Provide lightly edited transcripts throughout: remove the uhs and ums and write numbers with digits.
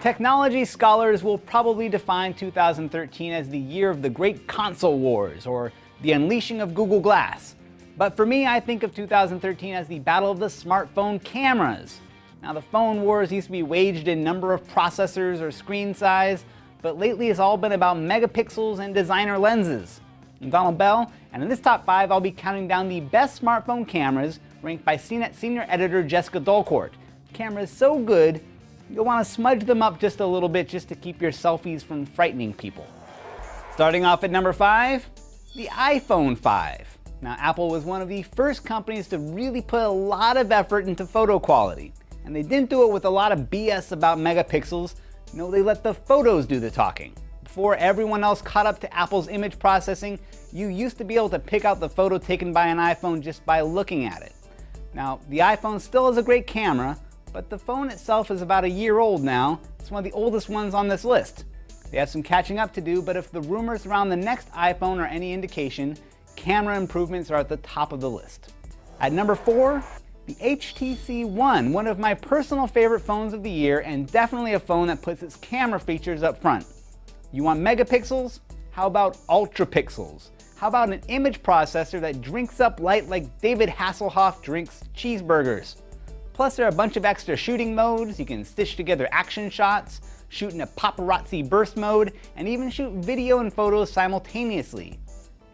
Technology scholars will probably define 2013 as the year of the great console wars, or the unleashing of Google Glass. But for me, I think of 2013 as the battle of the smartphone cameras. Now, the phone wars used to be waged in number of processors or screen size, but lately it's all been about megapixels and designer lenses. I'm Donald Bell, and in this top 5 I'll be counting down the best smartphone cameras ranked by CNET senior editor Jessica Dolcourt. Cameras so good, you'll want to smudge them up just a little bit just to keep your selfies from frightening people. Starting off at number 5, the iPhone 5. Now, Apple was one of the first companies to really put a lot of effort into photo quality. And they didn't do it with a lot of BS about megapixels. No, they let the photos do the talking. Before everyone else caught up to Apple's image processing, you used to be able to pick out the photo taken by an iPhone just by looking at it. Now, the iPhone still has a great camera, but the phone itself is about a year old now. It's one of the oldest ones on this list. They have some catching up to do, but if the rumors around the next iPhone are any indication, camera improvements are at the top of the list. At number 4, the HTC One, one of my personal favorite phones of the year, and definitely a phone that puts its camera features up front. You want megapixels? How about ultra pixels? How about an image processor that drinks up light like David Hasselhoff drinks cheeseburgers? Plus, there are a bunch of extra shooting modes. You can stitch together action shots, shoot in a paparazzi burst mode, and even shoot video and photos simultaneously.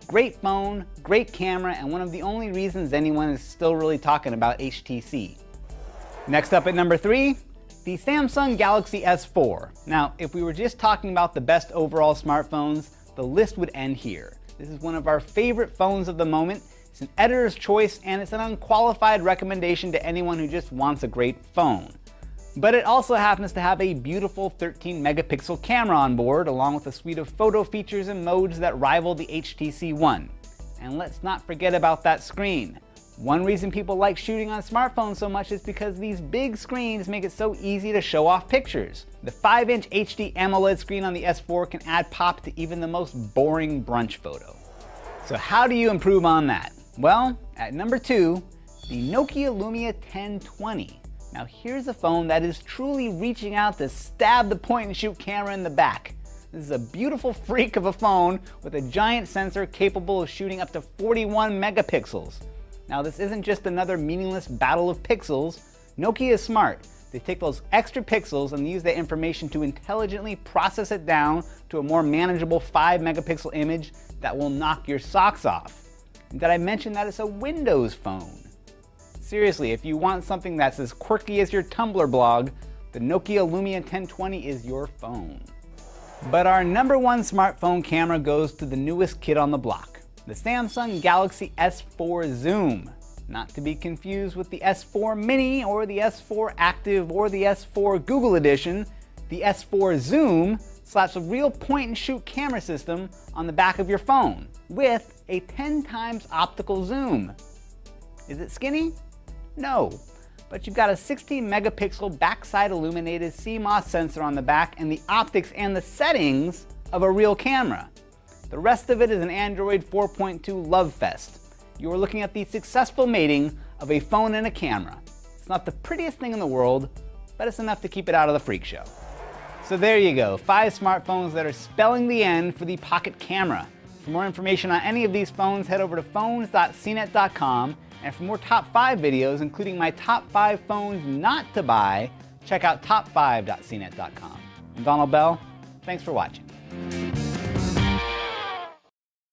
Great phone, great camera, and one of the only reasons anyone is still really talking about HTC. Next up at number 3, the Samsung Galaxy S4. Now, if we were just talking about the best overall smartphones, the list would end here. This is one of our favorite phones of the moment. It's an editor's choice, and it's an unqualified recommendation to anyone who just wants a great phone. But it also happens to have a beautiful 13 megapixel camera on board, along with a suite of photo features and modes that rival the HTC One. And let's not forget about that screen. One reason people like shooting on smartphones so much is because these big screens make it so easy to show off pictures. The 5-inch HD AMOLED screen on the S4 can add pop to even the most boring brunch photo. So how do you improve on that? Well, at number 2, the Nokia Lumia 1020. Now here's a phone that is truly reaching out to stab the point-and-shoot camera in the back. This is a beautiful freak of a phone with a giant sensor capable of shooting up to 41 megapixels. Now this isn't just another meaningless battle of pixels. Nokia is smart. They take those extra pixels and use that information to intelligently process it down to a more manageable 5 megapixel image that will knock your socks off. And did I mention that it's a Windows phone? Seriously, if you want something that's as quirky as your Tumblr blog, the Nokia Lumia 1020 is your phone. But our number 1 smartphone camera goes to the newest kid on the block, the Samsung Galaxy S4 Zoom. Not to be confused with the S4 Mini or the S4 Active or the S4 Google Edition, the S4 Zoom slaps a real point-and-shoot camera system on the back of your phone with a 10 times optical zoom. Is it skinny? No, but you've got a 16 megapixel backside illuminated CMOS sensor on the back and the optics and the settings of a real camera. The rest of it is an Android 4.2 love fest. You are looking at the successful mating of a phone and a camera. It's not the prettiest thing in the world, but it's enough to keep it out of the freak show. So there you go, 5 smartphones that are spelling the end for the Pocket Camera. For more information on any of these phones, head over to phones.cnet.com. And for more top 5 videos, including my top 5 phones not to buy, check out top5.cnet.com. I'm Donald Bell. Thanks for watching.